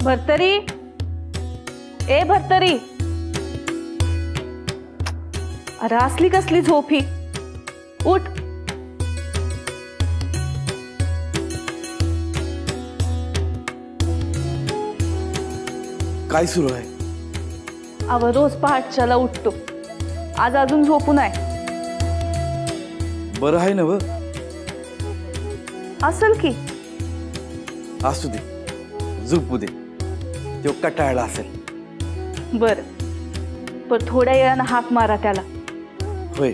भरतरी, ए भरतरी, अरे असली कसली झोप ही? उठ. काय सुरू आहे? अव रोज पहाटच्याला उठतो, आज अजून झोपून आहे. बरं आहे ना व? असेल की. असू दे, झोपू दे, तो कटाळला असेल. बर, पण थोड्या वेळानं हाक मारा त्याला. होय,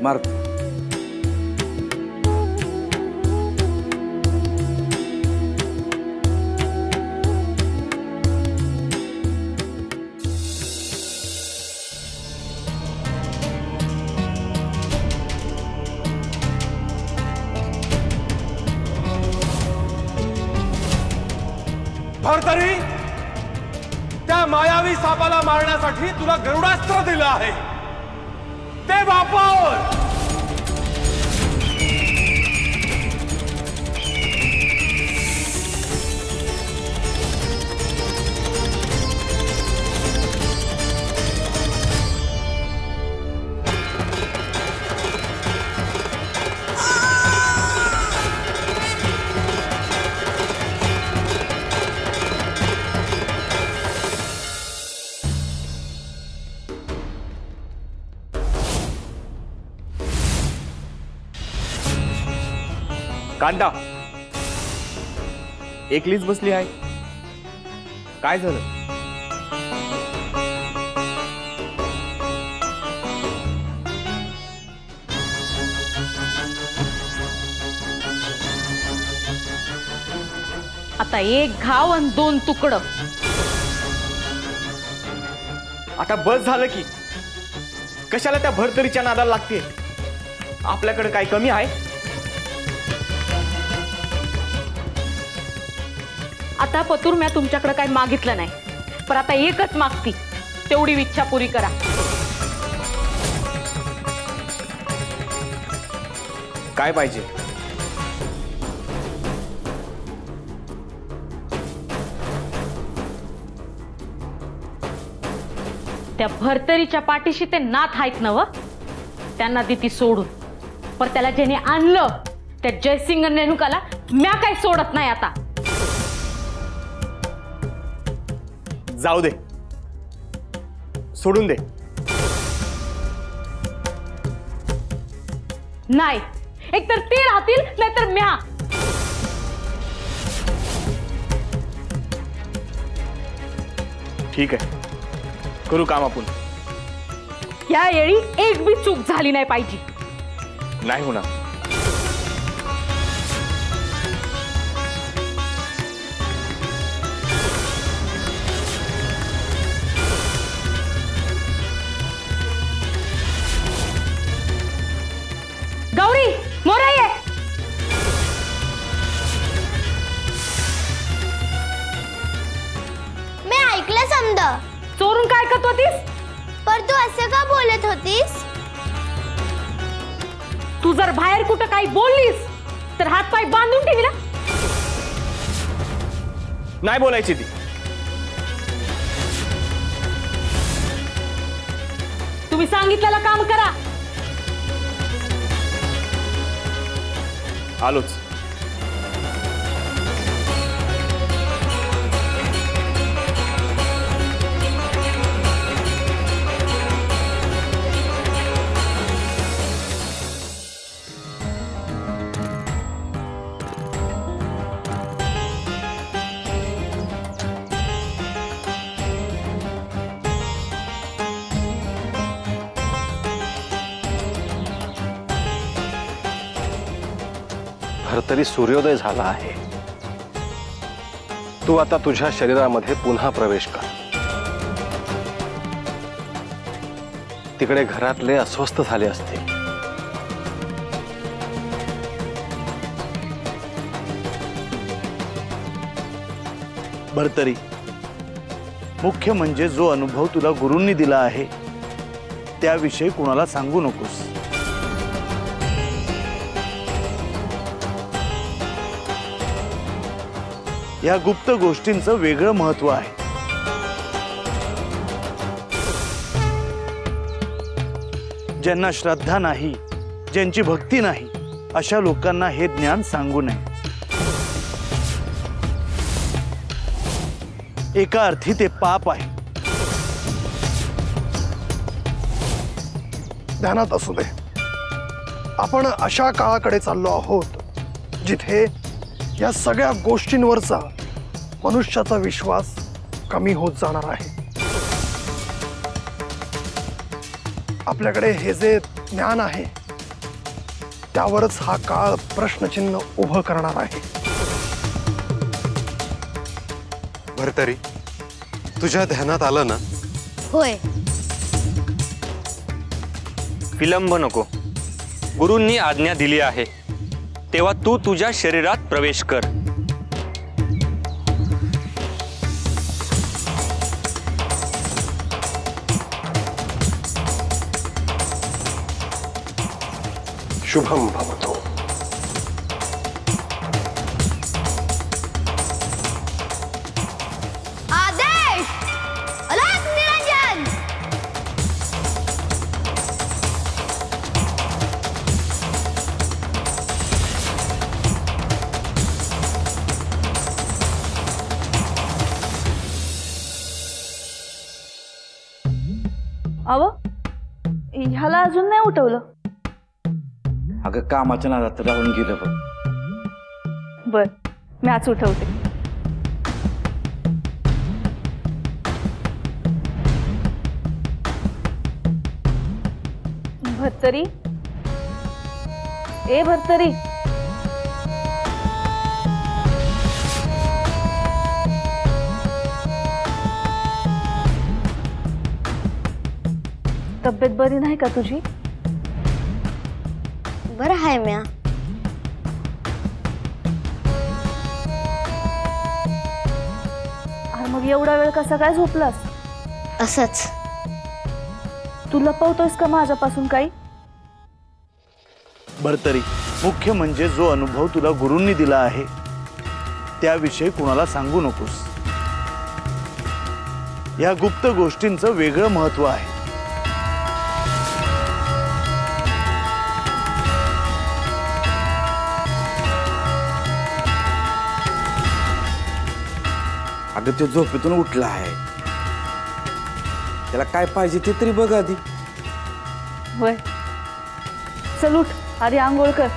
मारतो. भरतरी, त्या मायावी सापाला मारण्यासाठी तुला गरुडास्त्र दिलं आहे, ते वापर. कांदा एकलीच बसली आहे, काय झालं? आता एक घाव आणि दोन तुकडं. आता बस झालं की, कशाला त्या भरतरीच्या नादाला लागते? आपल्याकडे काय कमी आहे? आता पतूर, मी तुमच्याकडे काही मागितलं नाही, पण आता एकच मागती, तेवढी इच्छा पुरी करा. काय पाहिजे? त्या भरतरीच्या पाठीशी ते नाथ आहेत ना व, त्यांना ती सोडून. पण त्याला ज्याने आणलं त्या जयसिंग रेणुकाला म्या काही सोडत नाही आता. जाऊ दे, सोडून दे. नाही, एकतर ते राहतील नाहीतर म्या. ठीक आहे, करू काम आपण. या वेळी एक बी चूक झाली नाही पाहिजे. नाही होणार. गौरी, मोरा ये. मी ऐकलं समजा. चोरून काय करत होतीस? पर तू असं का बोलत होतीस? तू जर बाहेर कुठं काही बोललीस तर हात पाय बांधून ठेवी ना. नाही बोलायची ती. तुम्ही सांगितलेलं काम करा. आलोच. भरतरी, सूर्योदय झाला आहे. तू आता तुझ्या शरीरामध्ये पुन्हा प्रवेश कर. तिकडे घरातले अस्वस्थ झाले असते. भरतरी, मुख्य म्हणजे जो अनुभव तुला गुरूंनी दिला आहे त्याविषयी कुणाला सांगू नकोस. या गुप्त गोष्टींचं वेगळं महत्व आहे. ज्यांना श्रद्धा नाही, ज्यांची भक्ती नाही, अशा लोकांना हे ज्ञान सांगू नये. एका अर्थी ते पाप आहे. ध्यानात असू दे, आपण अशा काळाकडे चाललो आहोत जिथे या सगळ्या गोष्टींवरचा मनुष्याचा विश्वास कमी होत जाणार आहे. आपल्याकडे हे जे ज्ञान आहे त्यावरच हा काळ प्रश्नचिन्ह उभं करणार आहे. भरतरी, तुझ्या ध्यानात आलं ना? होय. विलंब नको. गुरूंनी आज्ञा दिली आहे तेव्हा तू तुझ्या शरीरात प्रवेश कर. शुभम भवतु. आदेश, अलर्ट निरंजन. अव ह्याला अजून नाही उठवलं. अगं कामाच्या नादात राहून गेलं बघ. बर, मॅच उठवते. भरतरी, ए भरतरी, तब्येत बरी नाही का तुझी? बरं आहे म्या. अरे मग एवढा वेळ कसा काय झोपलास? असंच. तू लपवतोयस का माझ्यापासून काही? भरतरी, मुख्य म्हणजे जो अनुभव तुला गुरूंनी दिला आहे त्याविषयी कुणाला सांगू नकोस. या गुप्त गोष्टींचं वेगळं महत्व आहे. अगं तो झोपेतून उठला आहे, त्याला काय पाहिजे ते तरी बघ आधी. होय, चल उठ, आधी आंघोळ कर.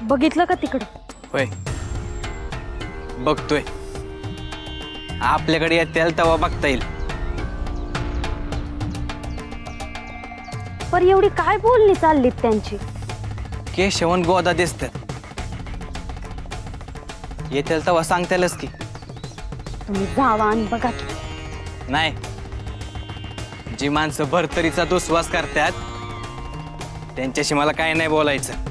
बघितलं का तिकडं? होय, बघतोय. आपल्याकडे येतील तेव्हा बघता येईल. पर एवढी काय बोलणी चाललीत त्यांची? केशवन गोदा दिसतात. येतील तेव्हा सांगतालच की. तुम्ही जावा आणि बघा की. नाही, जी माणसं भरतरीचा दुस्वास करतात त्यांच्याशी मला काय नाही बोलायचं.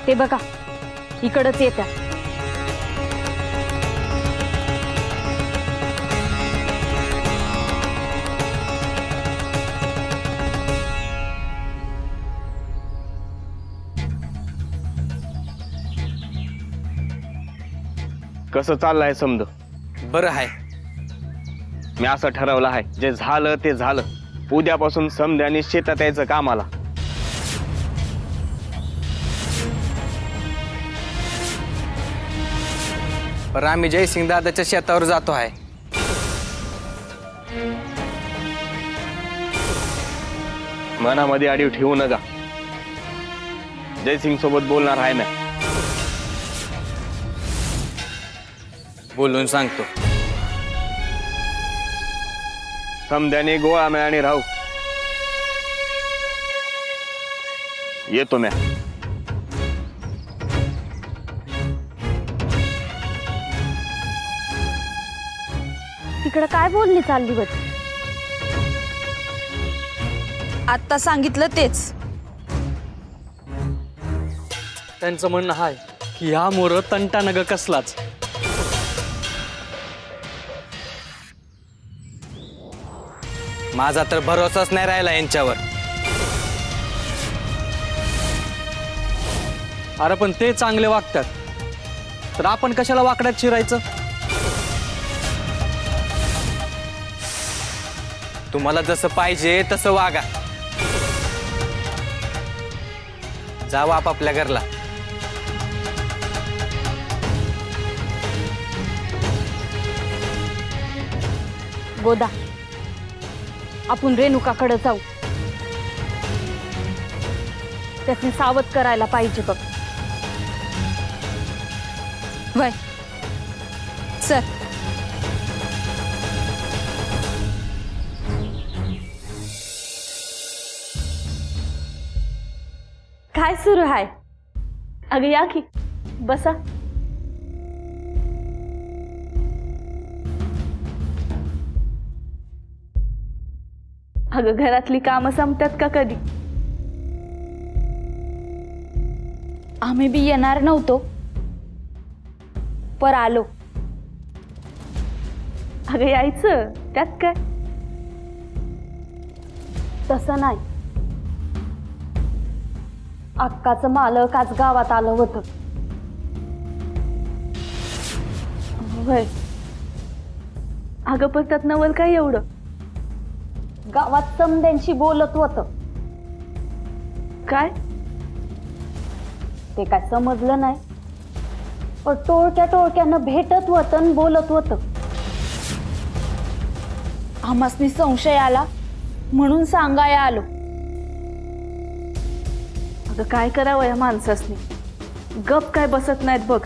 ते बघा, इकडच येत्या. कसं चाललंय समज? बरं आहे. मी असं ठरवलं आहे, जे झालं ते झालं. उद्यापासून समध्याने शेतात यायचं कामाला. पर आम्ही जयसिंग दादाच्या शेतावर जातो आहे. मनामध्ये अडीव ठेवू नका. जयसिंग सोबत बोलणार आहे ना, बोलून सांगतो. समध्याने गोळा मेळाने राहू. येतो म्या. तिकडं काय बोलणी चालली होती? आत्ता सांगितलं तेच. त्यांचं म्हणणं आहे की ह्या मोर तंटा नग कसलाच. माझा तर भरोसाच नाही राहिला यांच्यावर. अरे पण ते चांगले वागतात तर आपण कशाला वाकड्यात शिरायचं? तुम्हाला जसं पाहिजे तसं वागा. जावा आपापल्या घरला. गोदा, आपण रेणुकाकडे जाऊ. त्याने सावध करायला पाहिजे बघ. वय सर. काय सुरू आहे? अगं या की बसा. अगं घरातली कामं संपतात का कधी? आम्ही बी येणार नव्हतो पर आलो. अगं यायचं त्यात काय? तसं नाही. अक्काचं मालक आज गावात आलं होतं. होय. अगं पण त्यात नवल काय एवढं? गावात समद्यांशी बोलत होत. काय ते काय समजलं नाही, पण टोळक्यानं भेटत होत आणि बोलत होत. आम्हासनी संशय आला म्हणून सांगाया आलो. अगं काय करावं या माणसासनी? गप काय बसत नाहीत बघ.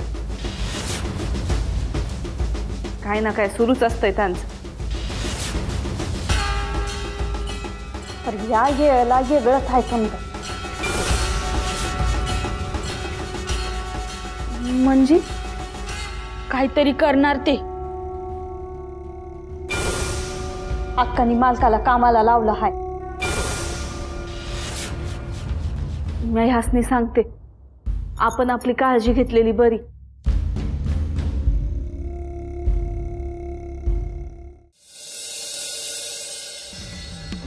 काय ना काय सुरूच असतंय त्यांचं. तर या वेळेला वेगळंच आहे समजा. म्हणजे काहीतरी करणार ते. अक्कानी मालकाला कामाला लावलं हाय. मी ह्यासनी सांगते, आपण आपली काळजी घेतलेली बरी.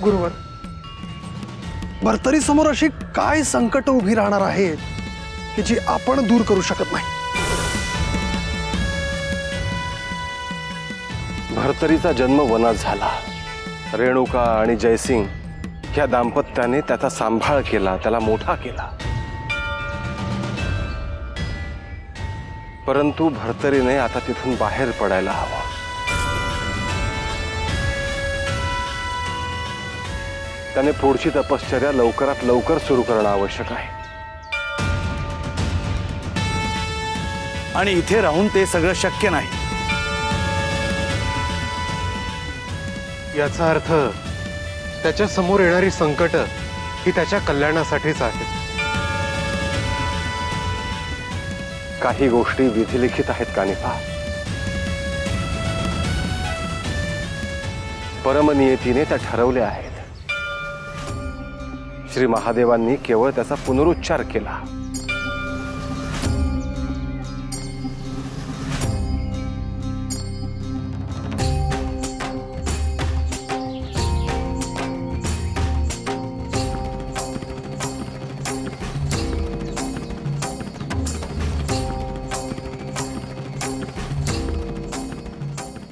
गुरुवर, भरतरी समोर अशी काय संकट उभी राहणार आहेत की जी आपण दूर करू शकत नाही? भरतरीचा जन्म वनात झाला. रेणुका आणि जयसिंग ह्या दाम्पत्याने त्याचा सांभाळ केला, त्याला मोठा केला. परंतु भरतरीने आता तिथून बाहेर पडायला हवा. त्याने पुढची तपश्चर्या लवकरात लवकर सुरू करणं आवश्यक आहे. आणि इथे राहून ते सगळं शक्य नाही. याचा अर्थ त्याच्या समोर येणारी संकट ही त्याच्या कल्याणासाठीच आहेत. काही गोष्टी विधिलिखित आहेत कानिफा. परमनियतीने त्या ठरवल्या आहेत. श्री महादेवांनी केवळ त्याचा पुनरुच्चार केला.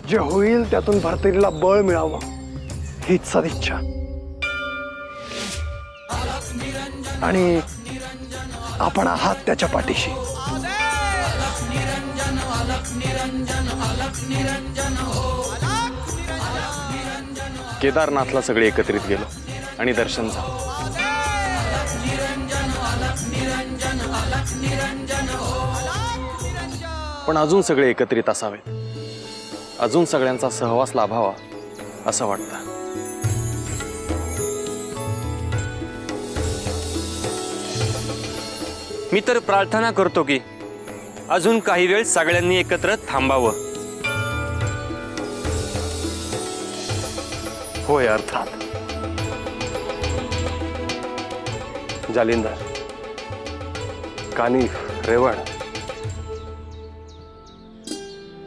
जे होईल त्यातून भरतरीला बळ मिळावं हीच सदिच्छा. आणि आपण आहात त्याच्या पाठीशी. केदारनाथला सगळे एकत्रित गेलो आणि दर्शन झालं. पण अजून सगळे एकत्रित असावेत, अजून सगळ्यांचा सहवास लाभावा असं वाटतं. मी तर प्रार्थना करतो की अजून काही वेळ सगळ्यांनी एकत्र थांबावं. होय, अर्थात. जालिंदर, कानिफ, रेवण,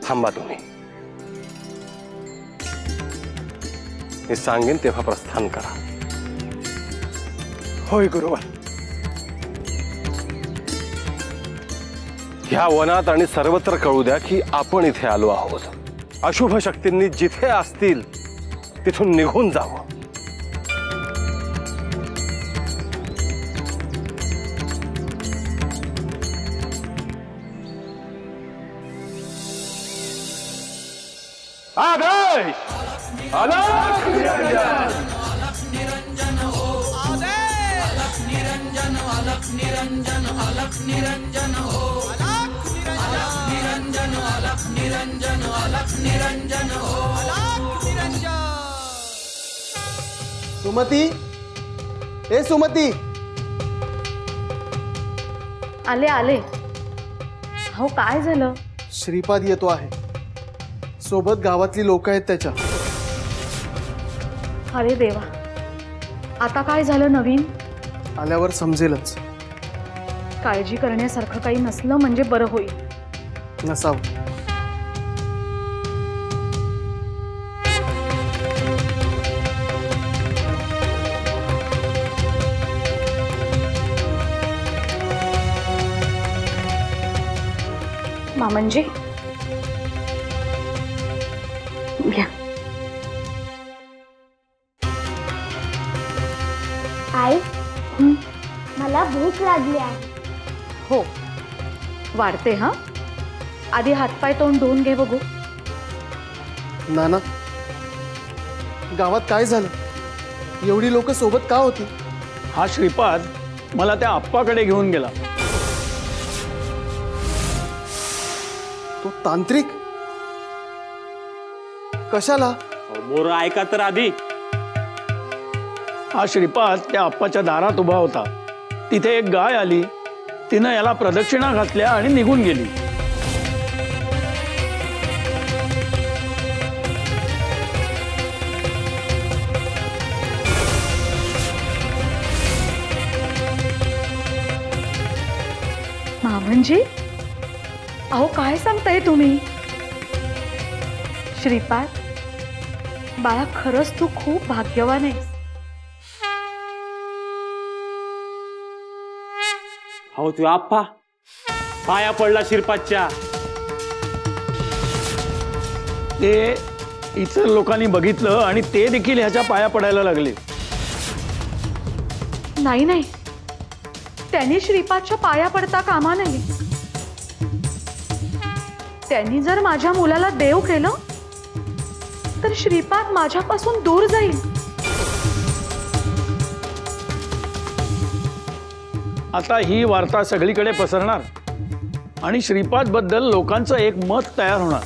थांबा तुम्ही. मी सांगेन तेव्हा प्रस्थान करा. होय गुरुवर. ह्या वनात आणि सर्वत्र कळू द्या की आपण इथे आलो आहोत. अशुभ शक्तींनी जिथे असतील तिथून निघून जावं. आदेश! अलख सुमती, ए सुमती. आले आले. हो काय झालं? श्रीपाद येतो आहे. सोबत गावातली लोक आहेत त्याच्या. अरे देवा, आता काय झालं नवीन? आल्यावर समजेलच. काळजी करण्यासारखं काही नसलं म्हणजे बरं होईल. नसावं. मामनजी घ्या. आई, मला भूक लागली आहे. हो, वाढते. हा, आधी हातपाय तोंड धुवून घे बघू. नाना, गावात काय झालं? एवढी लोक सोबत का होती? हा श्रीपाद मला त्या आप्पाकडे घेऊन गेला. तो तांत्रिक? कशाला? मोर ऐका तर आधी. हा श्रीपाद त्या आप्पाच्या दारात उभा होता. तिथे एक गाय आली. तिनं याला प्रदक्षिणा घातल्या आणि निघून गेली. मामनजी, अहो काय सांगताय तुम्ही? श्रीपाद बाळा, खरंच तू खूप भाग्यवान आहेस. हो, तू आप्पा पाया पडला श्रीपादच्या. ते इतर लोकांनी बघितलं आणि ते देखील ह्याच्या पाया पडायला लागले. नाही नाही, त्यांनी श्रीपादच्या पाया पडता कामा नये. त्यांनी जर माझ्या मुलाला देव केलं तर श्रीपाद माझ्यापासून दूर जाईल. आता ही वार्ता सगळीकडे पसरणार आणि श्रीपाद बद्दल लोकांचं एक मत तयार होणार.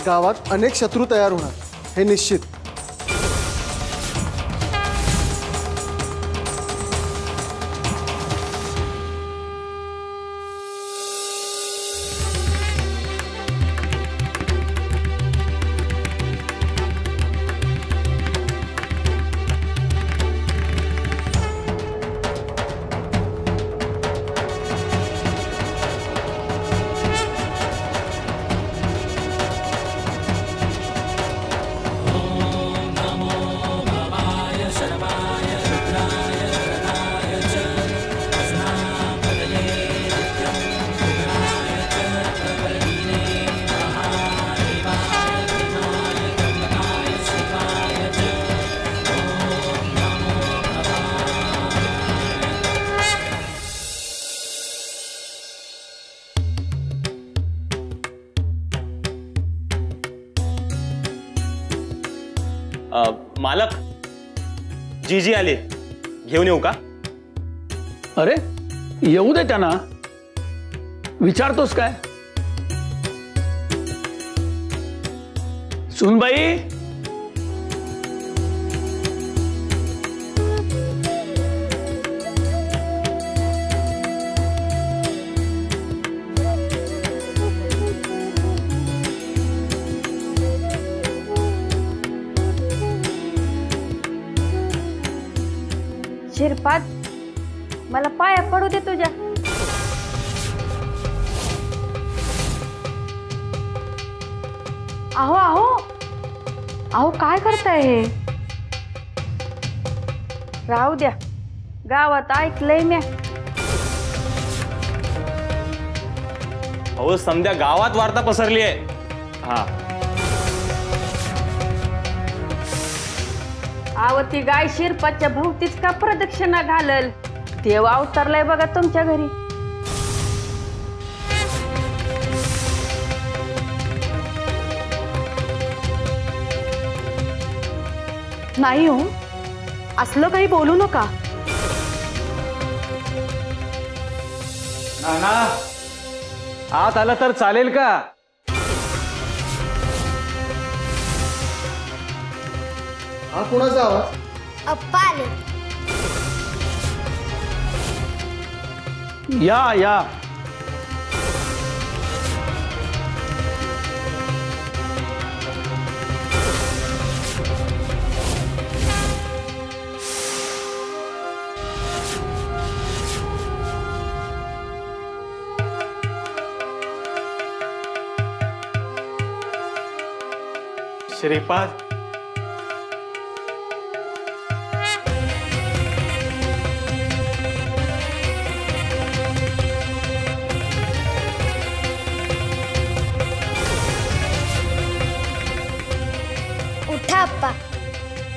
गावात अनेक शत्रू तयार होणार हे निश्चित. मालक, जीजी आले, घेऊन येऊ का? अरे येऊ दे त्यांना. विचारतोस काय? सुनबाई, शिरपात मला पाया पडू दे तुझ्या. अहो अहो अहो काय करताय हे? राहू द्या, गावात ऐकलंय म्या. अहो समध्या गावात वार्ता पसरली आहे. हा आव ती गाय शिरपाच्या भोवतीच का प्रदक्षिणा घालल? देव अवतरलाय बघा तुमच्या घरी. नाही हो, असलं काही बोलू नका. नाना आत आलं तर चालेल का? हा कोणाचा आवाज? अप्पा आले. या या. श्रीपाद उठा अप्पा.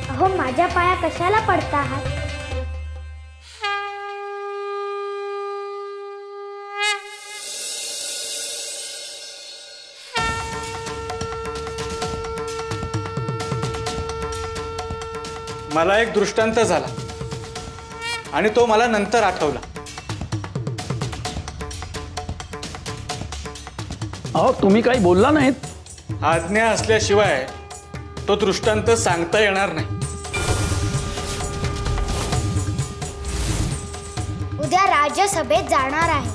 अहो माझ्या पाया कशाला पडता आहात? मला एक दृष्टांत झाला आणि तो मला नंतर आठवला. अहो तुम्ही काही बोलला नाहीत. आज्ञा असल्याशिवाय तो दृष्टांत सांगता येणार नाही. उद्या राज्यसभेत जाणार आहे,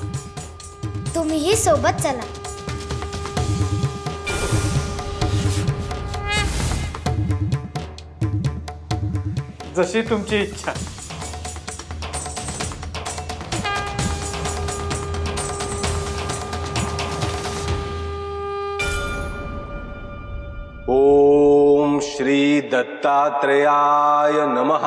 तुम्हीही सोबत चला. जशी तुमची इच्छा. ओम श्री दत्तात्रेयाय नमः.